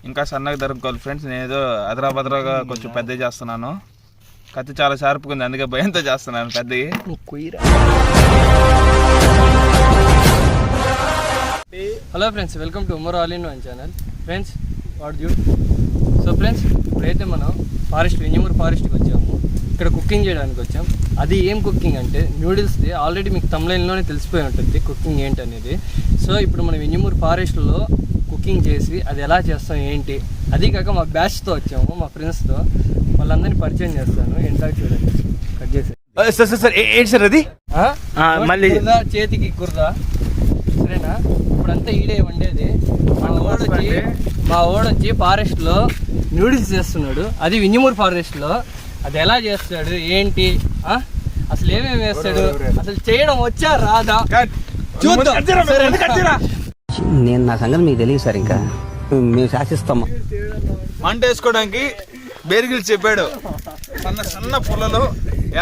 ఇంకా సన్నగా దొరుకుకోవాలి ఫ్రెండ్స్. నేను ఏదో అదరాబదరాగా కొంచెం పెద్ద చేస్తున్నాను. కత్తి చాలా షార్ప్గా ఉంది, అందుకే భయంతో చేస్తున్నాను పెద్దవి. Hello friends, welcome to Umar all in one channel. Friends what due. So friends, ఇప్పుడైతే మనం వింజమూరు ఫారెస్ట్కి వచ్చాము. ఇక్కడ కుకింగ్ చేయడానికి వచ్చాం. అది ఏం కుకింగ్ అంటే న్యూడిల్స్ది. ఆల్రెడీ మీకు తమిళంలోనే తెలిసిపోయి ఉంటుంది కుకింగ్ ఏంటనేది. సో ఇప్పుడు మనం వింజమూరు ఫారెస్ట్లో కుకింగ్ చేసి అది ఎలా చేస్తాం ఏంటి, అది కాక మా బ్యాచ్తో వచ్చాము, మా ఫ్రెండ్స్తో. వాళ్ళందరినీ పరిచయం చేస్తాను. ఏంటో చూడండి, కట్ చేసి ఏంటి సార్ అది మళ్ళీ చేతికి కుర్దా సరేనా. ఇప్పుడంతా ఈడే వండేది. మా ఓడొచ్చి ఫారెస్ట్లో న్యూడిల్స్ చేస్తున్నాడు. అది వింజమూరు ఫారెస్ట్లో. అది ఎలా చేస్తాడు ఏంటి, అసలు ఏమేమి వేస్తాడు, అసలు చేయడం వచ్చా రాదా చూద్దాం. నేను నా సంగతి మీకు తెలియదు సార్, ఇంకా మేము శాసిస్తాము. మంట వేసుకోవడానికి బేరిగిల్ చెప్పాడు. సన్న పుల్లలో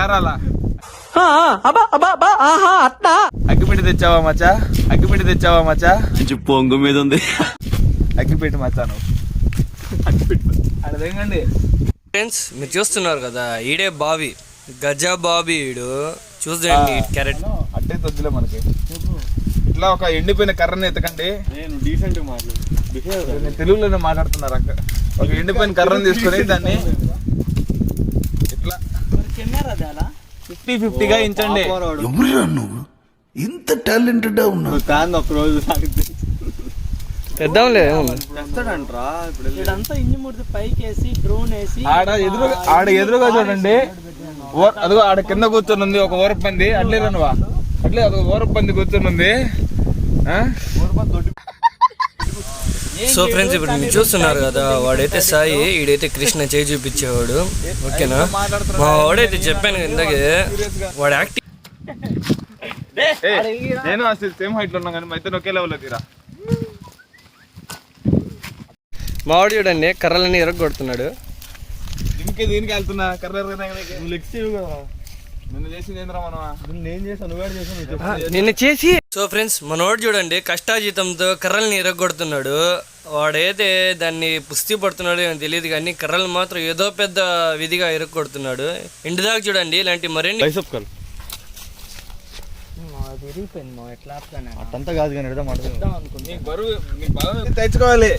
ఏరాలా. అగ్గిపెట్టి తెచ్చావా మచ్చా? మంచి పొంగు మీద ఉంది. అగ్గిపెట్టి మచ్చా నువ్వు అడదేంగండి. ఫ్రెండ్స్ మీరు చూస్తున్నారు కదా, ఈడే బావి, గజా బావి. ఈడు చూడండి క్యారెట్ అట్టే తొద్దులే మనకి. ఇట్లా ఒక ఎండిపోయిన కర్రని ఎత్తకండి. నేను డీసెంట్ నేను తెలుగులోనే మాట్లాడుతున్నారు. అక్క ఒక ఎండిపోయిన కర్రని తీసుకొని దాన్ని ఇట్లా 50-50గా ఇంచండి. ఎవరురా నువ్వు ఇంత టాలెంటెడ్ ఉన్నావు? ఒక రోజు తెద్దాంలే. ఆడ ఎదురుగా చూడండి, అదిగో ఆడ కింద కూర్చొని ఉంది ఒక ఊరపంది. అట్లే రనువా, అట్లే అదొక ఊరపంది కూర్చొని ఉంది. సో ఫ్రెండ్స్, ఇప్పుడు మీరు చూస్తున్నారు కదా, వాడైతే సాయి, ఈడైతే కృష్ణ చేయి చూపించేవాడు. ఓకేనా, మా వాడైతే చెప్పాను ఇందాకే, వాడు యాక్టింగ్. నేను అసలు సేమ్ హైట్ లో ఉన్నా కానీ అయితే ఒకే లెవెల్ తీరా. మా వాడు చూడండి కర్రలన్నీ ఎరగొడుతున్నాడు. దీనికి వెళ్తున్నా కర్ర నిన్న చేసి. సో ఫ్రెండ్స్, మనోడు చూడండి కష్టాజీతంతో కర్రల్ని ఎరగొడుతున్నాడు. వాడైతే దాన్ని పుస్తీ పడుతున్నాడు ఏమో తెలియదు, కానీ కర్రలు మాత్రం ఏదో పెద్ద విధిగా ఎరగొడుతున్నాడు. ఇంటి దాకా చూడండి ఇలాంటి మరిన్ని. అట్టంతా కాదు కానీ తెచ్చుకోవాలి.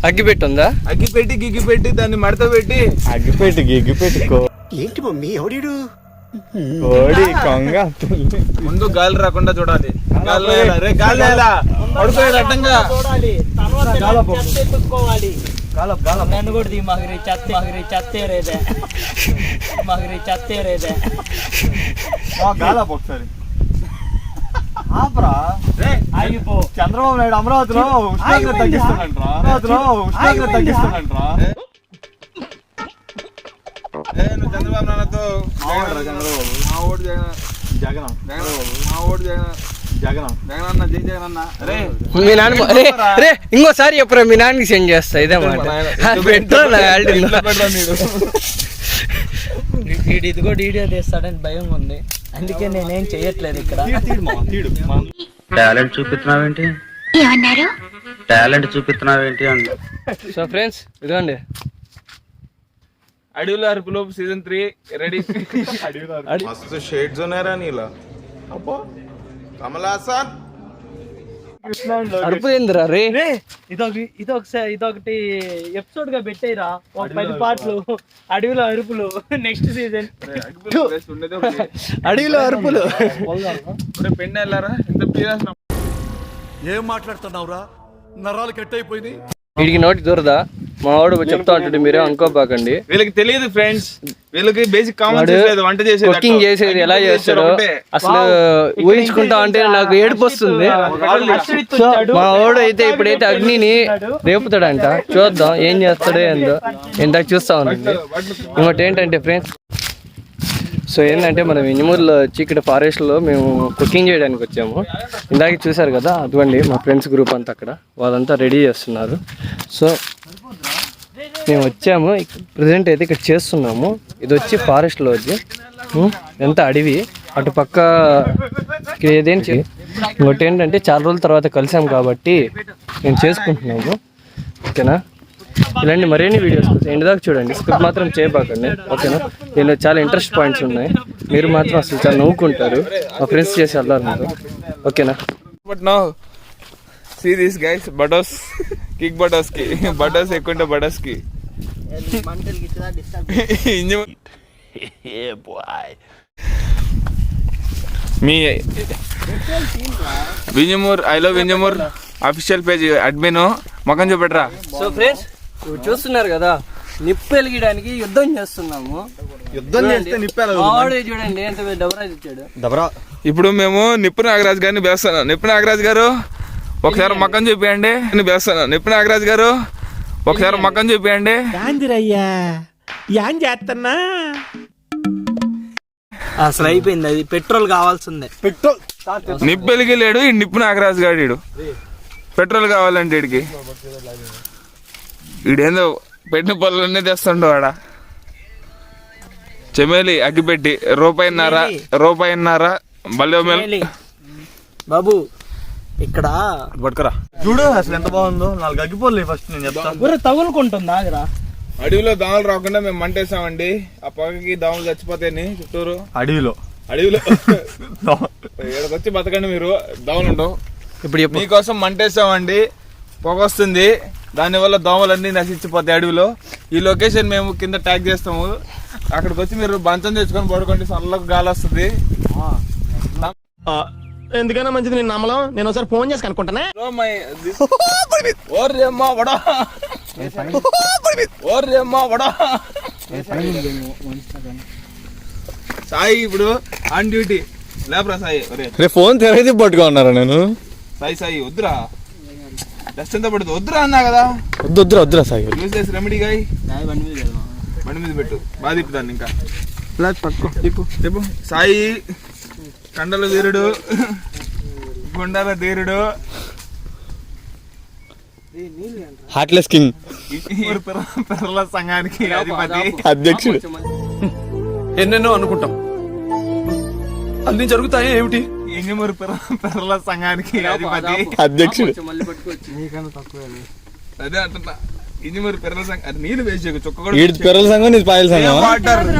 అగ్గిపెట్టి ఉందా? అగ్గిపెట్టి దాన్ని మడత పెట్టి గిగ్గిపెట్టుకో. ఏంటి మమ్మీ ఎవడీడు? కోడి కొంగ ముందు గాలి రాకుండా చూడాలి. గాలి అడ్డంగా ఒకసారి చంద్రబాబు నాయుడు అమరావతిలో ఉష్ణోగ్రత తగ్గిస్తానంట్రా. చంద్రబాబు నాన్నతో మీ నాన్న రే ఇంకోసారి చెప్పరా, మీ నాన్నకి సెండ్ చేస్తా. ఇదే మాట ఇదిగో వీడియో తీస్తాడని భయం ఉంది, అందుకే నేనేం చెయ్యట్లేదు ఇక్కడ. టాలెంట్ చూపిస్తున్నావేంటి అండి. సో ఫ్రెండ్స్, ఇదిగోండి అడవిలో అరుపులో సీజన్ 3 రెడీ. మస్తు షేడ్స్ ఉన్నారా నీలా. అబ్బో కమలాసన్ అరుపు ఏందిరా రే. ఇదొకటి ఎపిసోడ్ గా పెట్టేరా, ఒక 10 పార్ట్లు. అడవిలో అరుపులు నెక్స్ట్ సీజన్. అడవిలో అరుపులు. పెండ వెళ్ళారా? ఎంత పీరాసిన ఏం మాట్లాడుతున్నావురా? నరాలు కట్ అయిపోయింది. వీడికి నోటి దూరదా? మా వాడు చెప్తా ఉంటాడు, మీరే అనుకోబాకండి. వీళ్ళకి తెలియదు ఫ్రెండ్స్, వీళ్ళకి బేసిక్ కామన్ సెన్స్ లేదు. వంట చేసేది, కుకింగ్ చేసేది ఎలా చేస్తాడో అసలు ఊహించుకుంటా అంటే నాకు ఏడుపు వస్తుంది. మా వాడు అయితే ఇప్పుడైతే అగ్నిని రేపుతాడంట, చూద్దాం ఏం చేస్తాడో ఏందో. ఇందాక చూస్తా ఉండండి. ఇంకోటి ఏంటంటే ఫ్రెండ్స్, సో ఏంటంటే మనం వింజమూరులో చీకటి ఫారెస్ట్లో మేము కుకింగ్ చేయడానికి వచ్చాము. ఇందాక చూసారు కదా, అదిగోండి మా ఫ్రెండ్స్ గ్రూప్ అంతా అక్కడ, వాళ్ళంతా రెడీ చేస్తున్నారు. సో మేము వచ్చాము, ప్రజెంట్ అయితే ఇక్కడ చేస్తున్నాము. ఇది వచ్చి ఫారెస్ట్లో వచ్చి ఎంత అడవి, అటు పక్క ఏదేంటి. ఇంకోటి ఏంటంటే చాలా రోజుల తర్వాత కలిసాము కాబట్టి మేము చేసుకుంటున్నాము. ఓకేనా. ఇలాంటి మరిన్ని వీడియోస్ ఎండ్ దాకా చూడండి, స్కిప్ మాత్రం చేయబాకండి ఓకేనా. దీనిలో చాలా ఇంట్రెస్ట్ పాయింట్స్ ఉన్నాయి, మీరు మాత్రం అసలు చాలా నవ్వుకుంటారు, మా ఫ్రెండ్స్ చేసి వెళ్తారు మీరు ఓకేనా. But no see this guys, బటోస్ కిక్ బటోస్ కి బటోస్ ఎక్కుంటే బటోస్ కి మీ Vinjamur I love Vinjamur official page admin మొఖం చూపెట్టరా. సో ఫ్రెండ్స్ ఇప్పుడు చూస్తున్నారు కదా, నిప్పు వెలిగడానికి యుద్ధం చేస్తున్నాము. యుద్ధం చేస్తే నిప్పాలి. చూడండి ఎంత పెద్ద డబరాజ్ ఇచ్చాడు. దబరా ఇప్పుడు మేము నిప్పు నాగరాజు గారిని పిలుస్తున్నాం. నిప్పు నాగరాజు గారు ఒకసారి మొఖం చూపియండి. పిలుస్తున్నాం నిప్పు నాగరాజు గారు ఒకసారి మొఖం చూపియండి. అసలు అయిపోయింది, అది పెట్రోల్ కావాల్సిందే. పెట్రోల్ నిప్పు వెలిగి లేడు ఈ నిప్పు నాగరాజు గారు. ఈడు పెట్రోల్ కావాలంటే వీడికి, వీడేందో పెట్టిన పొలాలన్నీ తెస్తుండో ఆడ. చెమేలి అగ్గిపెట్టి రూపాయిన్నారా బల్లి బాబు ఇక్కడ పట్టుకురా చూడు అసలు ఎంత బాగుందో. 4 అగ్గిపోలే ఫస్ట్ నేను చెప్తాను. తగులుకుంటుంది ఆగరా. అడవిలో దోమలు రాకుండా మేము మంటేసామండి. ఆ పొగకి దోమలు చచ్చిపోతాయని చుట్టూరు అడవిలో వచ్చి బతకండి మీరు, దోమలు ఉండవు. ఇప్పుడు మీకోసం మంటేసామండి, పొగ వస్తుంది, దానివల్ల దోమలన్నీ నశించిపోతాయి అడవిలో. ఈ లొకేషన్ మేము కింద ట్యాగ్ చేస్తాము, అక్కడికి వచ్చి మీరు బంచం తెచ్చుకొని పడుకోండి, చల్లగా గాలి వస్తుంది. ఎందుకైనా మంచిది నేను నమ్మలం. నేను ఒకసారి ఫోన్ చేసి కనుక్కుంటానే. సాయి ఇప్పుడు ఆన్ డ్యూటీ లేపరా సాయి. రేపు ఫోన్ తెరైతే పట్టుకో ఉన్నారా నేను. సాయి వద్దురా, డస్ట్ ఎంత పడుతుంది వద్దురా అన్నా కదా. వద్దురా సాయి. యూజ్ చేసి రెమెడీ గాయ బండి మీద పెట్టు, బాగా తిప్పుదాన్ని. ఇంకా చెప్పు. సాయి కండల వీరుడు, గుండాల ధీరుడు, హార్ట్లెస్ కింగ్, పెరల సంఘానికి అధిపతి, అధ్యక్షుడు. ఎన్నెన్నో అనుకుంటాం, అన్ని జరుగుతాయి ఏమిటి? ఇంజమూరు పెరల సంఘానికి అధిపతి, అధ్యక్షుడు. అదే అంటున్నా, ఇంజమూరు పెరల సంఘం. అది నీళ్ళు వేసి చుక్క పెరల సంఘం నీది పాయల సంఘం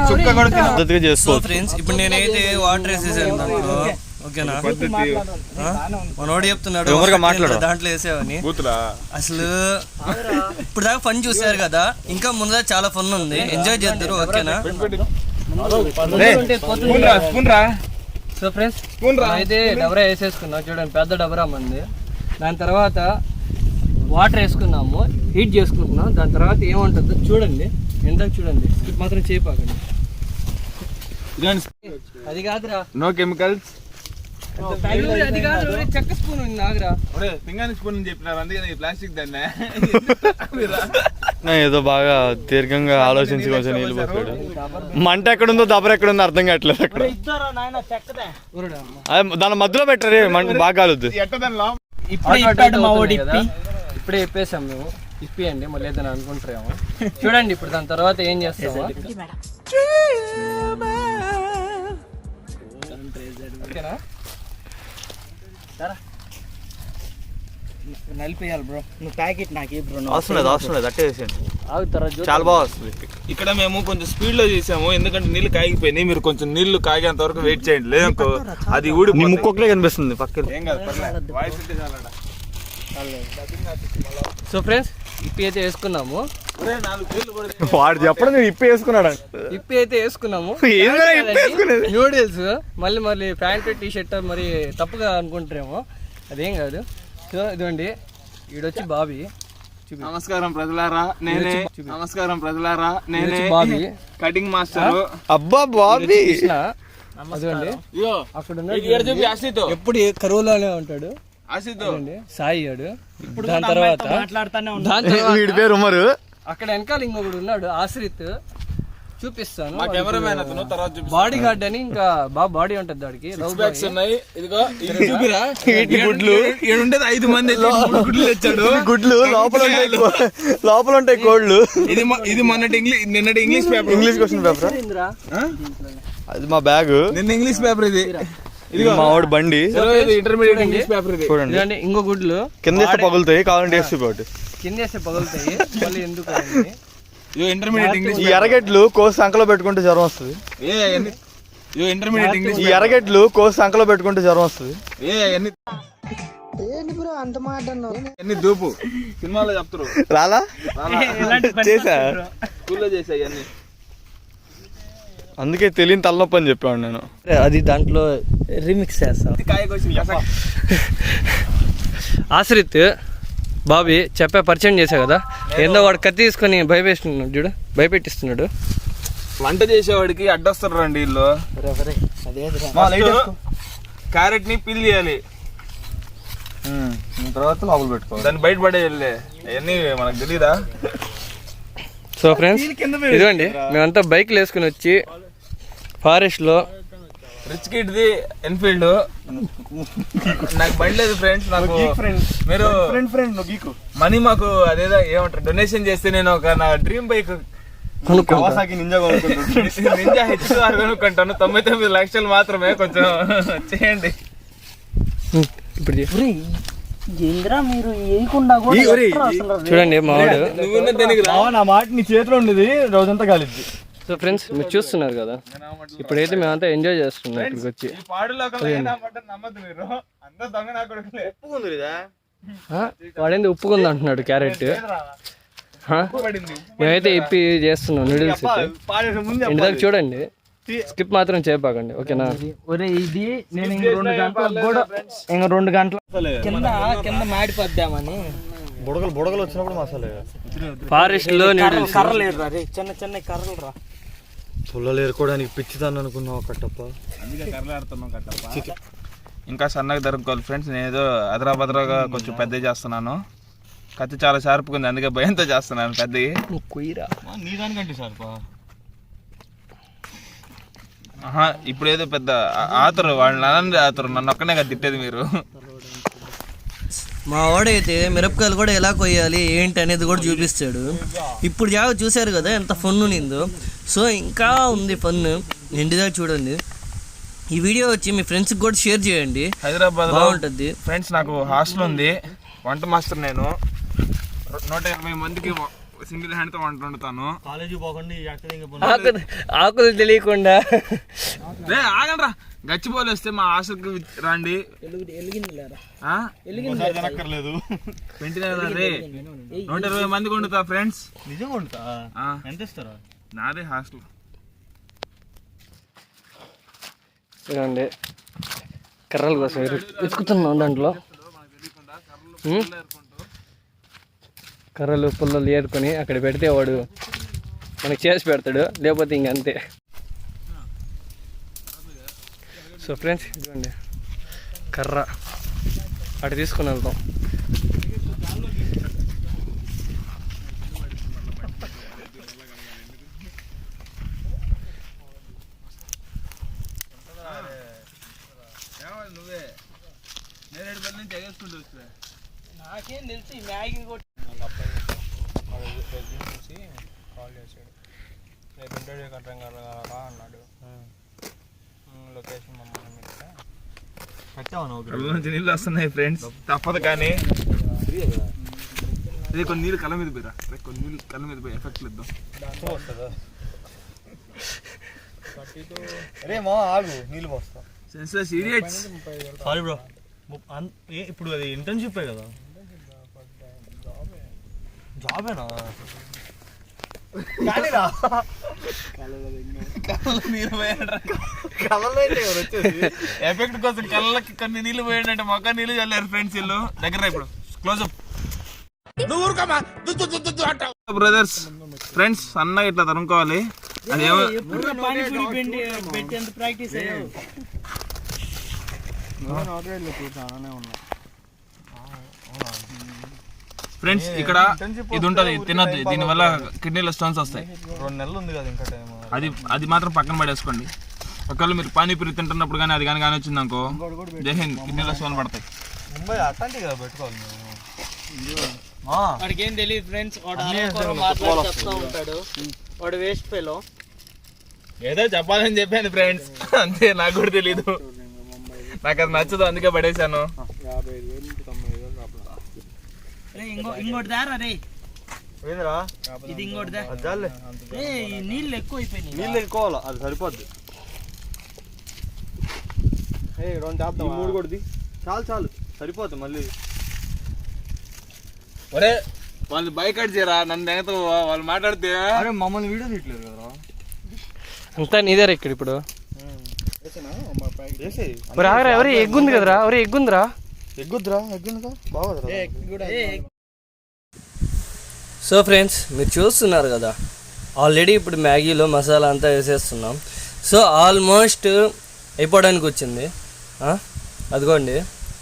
చుక్క కూడా పద్ధతిగా చేసుకో. ఫ్రెండ్స్ ఇప్పుడు నేనైతే వాటర్ వేసేసాను దాంట్లో ఓకేనా. మనోడు చెప్తున్నాడు మాట్లాడు దాంట్లో వేసావని. అసలు ఇప్పుడు దాకా ఫన్ చూసారు కదా, ఇంకా ముందు చాలా ఫన్ ఉంది, ఎంజాయ్ చేద్దరు ఓకేనా. సో ఫ్రెండ్స్ అయితే డబరా వేసేసుకున్నాం చూడండి, పెద్ద డబరా మంది. దాని తర్వాత వాటర్ వేసుకున్నాము, హీట్ చేసుకుంటున్నాం. దాని తర్వాత ఏముంటుందో చూడండి, ఎంతకు చూడండి, స్కిప్ మాత్రం చేయపాకండి. అది కాదురా, నో కెమికల్స్, అది కాదు చెక్క స్పూన్ ఉంది నాగరా. పింగాణి స్పూన్ అని చెప్పినారు, అందుకని ప్లాస్టిక్ దాన్ని. ఏదో బాగా దీర్ఘంగా ఆలోచించి కొంచెం నీళ్ళు పోతాడు. మంట ఎక్కడుందో దబర ఎక్కడుందో అర్థం కావట్లేదు అక్కడ. దాని మధ్యలో పెట్టరే, మంట బాగా కాలుద్దు. ఇప్పుడే చెప్పేసాం మేము, ఇప్పియండి మళ్ళీ ఏదైనా అనుకుంటారేమో. చూడండి ఇప్పుడు దాని తర్వాత ఏం చేస్తాము. ఓకేనా, నలిపేయాలి బ్రో. నువ్వు ప్యాకెట్ నాకు బ్రో. అవసరం లేదు అట్టే వేసేయండి, చాలా బాగా వస్తుంది. ఇక్కడ మేము కొంచెం స్పీడ్ లో చేసాము, ఎందుకంటే నీళ్లు కాగిపోయినాయి. మీరు కొంచెం నీళ్లు కాగేంత వరకు వెయిట్ చేయండి, లేదనుకో అది ఊడి ముక్కొక్కలే కనిపిస్తుంది పక్కన. ఏం కాదు, వాయిస్ ఉంటే చాలడా. సో ఫ్రెండ్స్ ఇప్పి అయితే వేసుకున్నాము. వాడు చెప్పడం నేను ఇప్పి వేసుకున్నాడు. ఇప్పి అయితే వేసుకున్నాము, న్యూడిల్స్ మళ్ళీ ప్యాంట్ టీ షర్ట్ మరి తప్పుగా అనుకుంటారేమో, అదేం కాదు. సో ఇదిగోండి ఈడొచ్చి బాబీ. నమస్కారం ప్రజలారా, నేనే బాబీ కటింగ్ మాస్టర్. అబ్బా బాబీ, అదిగోండి అక్కడ ఎప్పుడు కరువులోనే ఉంటాడు సాయి గాడు. దాని తర్వాత వీడి పేరు ఉమరు. అక్కడ వెనకాల ఇంకొకడు ఉన్నాడు ఆశ్రిత్, చూపిస్తాను. బాడీ గార్డ్ అని, ఇంకా బాగా బాడీ ఉంటది దానికి. గుడ్లు 5 మంది గుడ్లు తెచ్చాడు. గుడ్లు లోపల ఉంటాయి కోళ్ళు. ఇది నిన్నటి English paper, English question paper. అది మా బ్యాగ్. నిన్న ఇంగ్లీష్ పేపర్ ఇది. ఇది మా వాడు బండి ఇంటర్మీడియట్ ఇంగ్లీష్ పేపర్ ఇది. చూడండి ఇదండి ఇంకో గుడ్లు కింద వేస్తే పగులుతాయి, కావాలంటే వేస్తే పోటీ. కింద వేస్తే పగులుతాయి, మళ్ళీ ఎందుకు అని. ఇదో ఇంటర్మీడియట్ ఇంగ్లీష్. ఈ ఎర్రగడ్డలు కోసి సంకలో పెట్టుకుంటే జ్వరం వస్తుంది. ఇదో ఇంటర్మీడియట్ ఇంగ్లీష్. ఈ ఎర్రగడ్డలు కోసి సంకలో పెట్టుకుంటే జ్వరం వస్తుంది. ఎన్ని దూపు సినిమాలో చెప్తారు. రాలా చేసా, స్కూల్లో చేసాయి అన్ని. అందుకే తెలియని తలనొప్పి అని చెప్పాను నేను. అది దాంట్లో రిమిక్స్ చేస్తాం. కాయ కోసి ఆశ్రిత్ బాబీ చెప్పే పరిచయం చేశా కదా, ఏందో వాడు కత్తి తీసుకొని భయపెట్టిస్తున్నాడు చూడు, భయపెట్టిస్తున్నాడు. వంట చేసేవాడికి అడ్డొస్తారు రండి వీళ్ళు. క్యారెట్ ని పీల్ చేయాలి, తర్వాత లోపల పెట్టుకోవాలి. దాన్ని బయట పడేయాలి. అవన్నీ మనకు తెలీదా? సో ఫ్రెండ్స్ ఇదిగోండి, మేమంతా బైక్లు వేసుకుని వచ్చి ఫారెస్ట్ లో. Rich kid the Enfield. నాకు బండి లేదు ఫ్రెండ్స్. నాకు మీరు మనీ మాకు అదేదో ఏమంటారు డొనేషన్ చేస్తే నేను ఒక నా డ్రీమ్ బైక్ నింజా HR కొనుక్కుంటాను. 99 లక్షలు మాత్రమే, కొంచెం చేయండి. ఇప్పుడు మీరు వేయకుండా చూడండి మావాడు. నువ్వున్న దీనికి నా మాట నీ చేతిలో ఉండేది రోజంతా కాలిద్ది. సో ఫ్రెండ్స్ మీరు చూస్తున్నారు కదా, ఇప్పుడైతే మేమంతా ఎంజాయ్ చేస్తున్నాం ఇక్కడికి వచ్చి. నమ్మద్దు మీరు, అంతా దొంగ నా కొడుకులే. వాడేంది ఉప్పుకుంది అంటున్నాడు క్యారెట్. మేమైతే ఇప్పి చేస్తున్నాం నూడిల్స్. ఇంటి దగ్గర చూడండి, స్కిప్ మాత్రం చేయబాకండి, ఓకేనా? ఇది నేను ఇంక 2 గంటలు కూడా, ఇంక 2 గంటలు కింద మాడిపోద్దామని. బుడగలు వచ్చినప్పుడు మసాలా ఫారెస్ట్ లో నూడిల్స్. కర్రలు రా రే, చిన్న కర్రలు రా. పుల్లలు ఏరుకోవడానికి పిచ్చిదాన్ని అనుకున్నావు కట్టప్ప. అందుకే కర్రలు ఆడుతున్నాం కట్టప్ప. ఇంకా సన్నగా దొరుకుకోవాలి ఫ్రెండ్స్. నేను ఏదో అదరాభద్రగా కొంచెం పెద్ద చేస్తున్నాను. కత్తి చాలా షార్ప్గా ఉంది, అందుకే భయంతో చేస్తున్నాను పెద్దవి. నీ దానికంటే షార్పా? ఇప్పుడు ఏదో పెద్ద ఆతురు, వాళ్ళు నన్ను ఆతురు, నన్ను ఒక్కనే కదా తిట్టేది మీరు. మా వాడైతే మిరపకాయలు కూడా ఎలా కొయ్యాలి ఏంటి అనేది కూడా చూపిస్తాడు. ఇప్పుడు చూశారు కదా ఎంత ఫన్ నిందో. సో ఇంకా ఉంది ఫన్, ఇంటి దగ్గర చూడండి. ఈ వీడియో వచ్చి మీ ఫ్రెండ్స్కి కూడా షేర్ చేయండి, హైదరాబాద్ బాగుంటుంది. ఫ్రెండ్స్ నాకు హాస్టల్ ఉంది, వంట మాస్టర్ నేను. 120 మందికి సింగిల్ హ్యాండ్తో వంట వండుతాను. కాలేజీ పోకండి, ఆకులు తెలియకుండా. ఆగండ్రా, గచ్చిబౌలి వస్తే మా హాస్టల్కి రండి. 120 మందికి వండుతా ఫ్రెండ్స్. నిజంగా వండుతా? ఎంత ఇస్తారా? నాదే హాస్టల్. చూడండి కర్రల కోసం వెతుకుతున్నాం దాంట్లో. కర్రలు పుల్లలు ఏరుకొని అక్కడ పెడితే వాడు మనకి చేసి పెడతాడు, లేకపోతే ఇంకంతే. సో ఫ్రెండ్స్ ఇదిగోండి కర్ర, అటు తీసుకుని వెళ్తాం. నాకేం తెలుసు మ్యాగీ కొట్టి కాల్ చేశాడు, రేపు ఇంటర్వ్యూ కట్టంగా అన్నాడు. లొకేషన్ మమ్మల్ని కళ్ళ నుంచి నీళ్ళు వస్తున్నాయి ఫ్రెండ్స్, తప్పదు. కానీ ఇది కొన్ని నీళ్ళు కళ్ళ మీద పోయిరా, కొన్ని నీళ్ళు కళ్ళ మీద పోయి ఎఫెక్ట్ ఇద్దాం. నీళ్ళు పోస్తా. Senseless idiots. సారీ బ్రో, ఇప్పుడు అది ఇంటర్న్షిప్ కదా? జాబేనా? ఎఫెక్ట్ కోసం కళ్ళకి కొన్ని నీళ్ళు పోయాడంటే మొక్క నీళ్ళు చల్లారు ఫ్రెండ్స్. వీళ్ళు దగ్గర ఇప్పుడు క్లోజ్అప్ బ్రదర్స్. ఫ్రెండ్స్ సన్నగా ఇట్లా తరుముకోవాలి. అది ప్రాక్టీస్ ఫ్రెండ్స్ ఇక్కడ ఇది ఉంటది, తినద్దు. దీని వల్ల కిడ్నీలో స్టోన్స్ వస్తాయి. 2 నెలలు ఉంది కదా ఇంకా టైం. అది మాత్రం పక్కన పడేసుకోండి. ఒకవేళ మీరు పానీపూరి తింటున్నప్పుడు కానీ అది కానీ వచ్చింది అనుకో, జై హింద్, కిడ్నీలో స్టోన్ పడతాయి. ముంబై అట్లాంటి కదా పెట్టుకోవాలి. వాడికి ఏం తెలియదు ఫ్రెండ్స్, వాడు చెప్తా ఉంటాడు, వాడు వేస్ట్ ఫెలో. ఏదో చెప్పాలని చెప్పాను ఫ్రెండ్స్, అంతే. నాకు కూడా తెలీదు. నాకు అది నచ్చదు, అందుకే పడేశాను. ఇంకోటి దారా రే, ఇది ఇంకోటి దా. నీళ్ళు ఎక్కువ అయిపోయినాయి. నీళ్ళు ఎక్కువ, అది సరిపోద్ది. మూడు కొద్ది చాలు చాలు సరిపోద్ది. మళ్ళీ ఒరే వాళ్ళు బైకట్ చేయరా, నన్ను ఎగతో వాళ్ళు మాట్లాడితే. మమ్మల్ని వీడియో తీయట్లేదు కదా. అంతా నీదే ఇక్కడ ఇప్పుడు. ఎవరు ఎగ్గుంది కదరా, ఎవరు ఎగ్గుందిరా, ఎగ్గుద్దురా, ఎగ్గుందిగా బాగుందిరా. సో ఫ్రెండ్స్ మీరు చూస్తున్నారు కదా, ఆల్రెడీ ఇప్పుడు మ్యాగీలో మసాలా అంతా వేసేస్తున్నాం. సో ఆల్మోస్ట్ అయిపోవడానికి వచ్చింది. అదిగోండి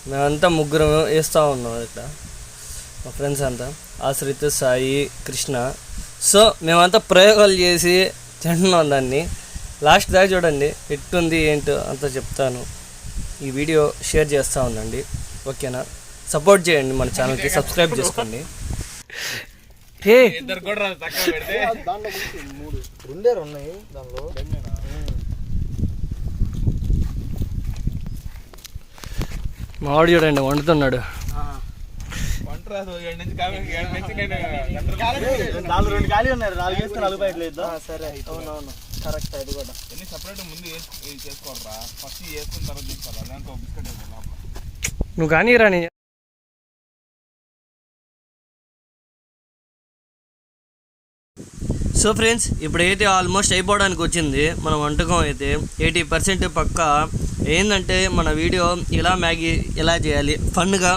మేమంతా ముగ్గురం వేస్తూ ఉన్నాం ఇక్కడ, మా ఫ్రెండ్స్ అంతా, ఆశ్రిత్, సాయి, కృష్ణ. సో మేమంతా ప్రయోగాలు చేసి తింటున్నాం దాన్ని. లాస్ట్ దాకా చూడండి ఎట్టుంది ఏంటో అంతా చెప్తాను. ఈ వీడియో షేర్ చేస్తూ ఉండండి, ఓకేనా? సపోర్ట్ చేయండి, మన ఛానల్కి సబ్స్క్రైబ్ చేసుకోండి. ఇద్దరు కూడా తక్కువ పెడితే ఉన్నాయి దానిలో. మావాడు చూడండి వండుతున్నాడు. వంటరాదు, 7 నుంచి 7 నుంచి నేను 2 ఖాళీ ఉన్నాయి, 4 వేస్తే 4 బయటలు వేద్దాం. సరే అవునవును కరెక్ట్. అది కూడా ఎన్ని సపరేట్ ముందు చేసుకోవాలరా, ఫస్ట్ వేసుకున్న తర్వాత తీసుకోవాలి. దాంట్లో బిస్కెట్ వేసుకోవాలి లోపల. నువ్వు కానీ రాని. సో ఫ్రెండ్స్ ఇప్పుడైతే ఆల్మోస్ట్ అయిపోవడానికి వచ్చింది మన వంటకం అయితే. 80% పక్కా. ఏంటంటే మన వీడియో ఇలా మ్యాగీ ఎలా చేయాలి ఫన్గా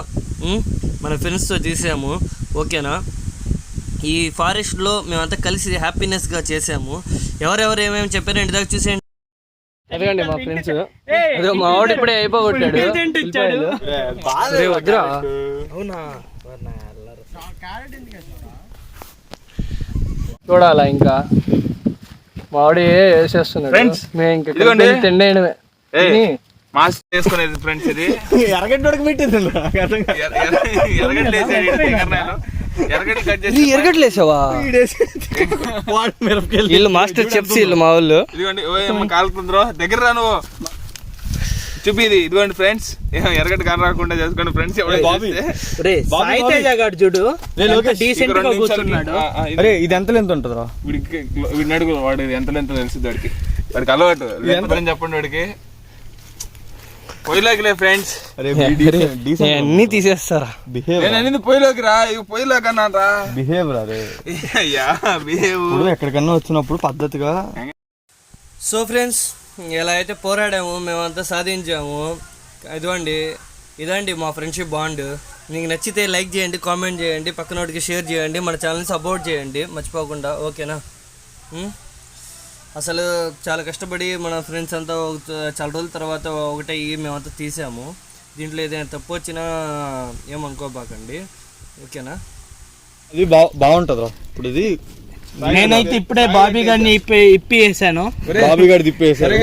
మన ఫ్రెండ్స్తో తీసాము, ఓకేనా? ఈ ఫారెస్ట్లో మేమంతా కలిసి హ్యాపీనెస్గా చేసాము. ఎవరెవరు ఏమేమి చెప్పారు ఇంటి దాకా చూసేయండి. అడగండి మా ఫ్రెండ్స్. మా వాడు ఇప్పుడే అయిపోగొట్టాడు. వద్దురా. అవునా చూడాలా ఇంకా మావాడి వేసేస్తున్నాడు. మేము ఇంకా తిండేయడమే. మాస్ చేసుకునేది ఫ్రెండ్స్. ఇది ఎరగడ్డోడికి పెట్టింది. ఎరగట్లేసావా? వీళ్ళు మాస్టర్ చెప్స్, వీళ్ళు మా వాళ్ళు. ఇదిగోండి కాలుతుందో దగ్గర రా నువ్వు చూపి. ఇది ఇదిగోండి ఫ్రెండ్స్, ఎరగడ్డ కారు రాకుండా చేసుకోండి ఫ్రెండ్స్. చూడు అరే ఇది ఎంత లెంత్ ఉంటుందిరా? వీడిని అడుగు, వాడు ఎంత లెంత్ తెలుస్తుంది వాడికి. వాడికి అలవాటు చెప్పండి వాడికి. పొయ్యిలోకిలే ఫ్రెండ్స్. అన్ని తీసేస్తారా? నేను అనేది పొయ్యిలోకి రా, పొయ్యిలోకి అన్నారా. బిహేవ్ రా. బిహేవ్ ఎక్కడికన్నా వచ్చినప్పుడు పద్ధతిగా. సో ఫ్రెండ్స్ ఎలా అయితే పోరాడాము, మేమంతా సాధించాము. ఇదండి మా ఫ్రెండ్షిప్ బాండ్. మీకు నచ్చితే లైక్ చేయండి, కామెంట్ చేయండి, పక్కనోడికి షేర్ చేయండి, మన ఛానల్ని సపోర్ట్ చేయండి మర్చిపోకుండా, ఓకేనా? అసలు చాలా కష్టపడి మన ఫ్రెండ్స్ అంతా చాలా రోజుల తర్వాత ఒకటే మేమంతా తీసాము. దీంట్లో ఏదైనా తప్పు వచ్చినా ఏమనుకోబాకండి, ఓకేనా? ఇది బాగుంటుందా? ఇప్పుడు ఇది నేనైతే ఇప్పుడే బాబీ గారిని ఇప్పి వేసాను. బాబీ గారి తిప్పేసారు.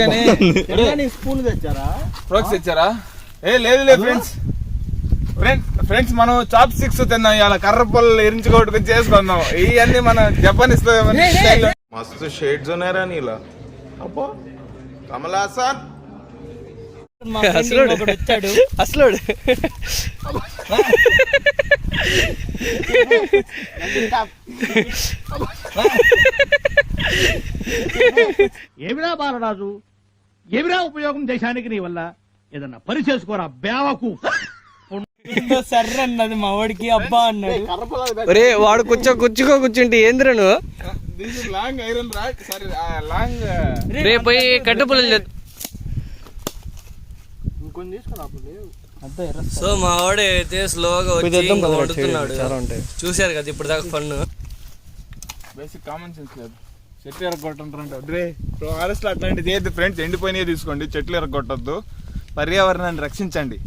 స్పూన్ తెచ్చారా? ఫ్రోక్స్ తెచ్చారా? లేదు ఫ్రెండ్స్ మనం చాప్ స్టిక్స్ తిన్నాం, ఇలా కర్ర పొల్లు ఎరించుకోవడం చేసుకున్నాం. ఇవన్నీ మన జపానీస్ మస్తు షేడ్స్ ఉన్నారా నీలా. అబ్బో కమలాసన్ వచ్చాడు అసలు ఏమిరా బాలరాజు, ఏమిరా ఉపయోగం దేశానికి నీ వల్ల? ఏదన్నా పని చేసుకోరా బేవకు. సర్రన్నది మా వాడికి అబ్బా అన్నాడు. ఒరే వాడు కూర్చుంటే ఏంద్రా నువ్వు? Long iron rod, sorry long. రే పోయి కట్టుపుల్లలు. సో మా వాడు అయితే స్లోగా వచ్చి వండుతున్నాడు. చూశారు కదా ఇప్పుడు దాకా ఫన్. బేసిక్ కామన్ సెన్స్ లేదు. చెట్లు ఎరగొట్టంటారంటే ఫారెస్ట్ లో అట్లాంటిది ఏది ఫ్రెండ్స్, ఎండిపోయినవి తీసుకోండి. చెట్లు ఎరగొట్టద్దు, పర్యావరణాన్ని రక్షించండి.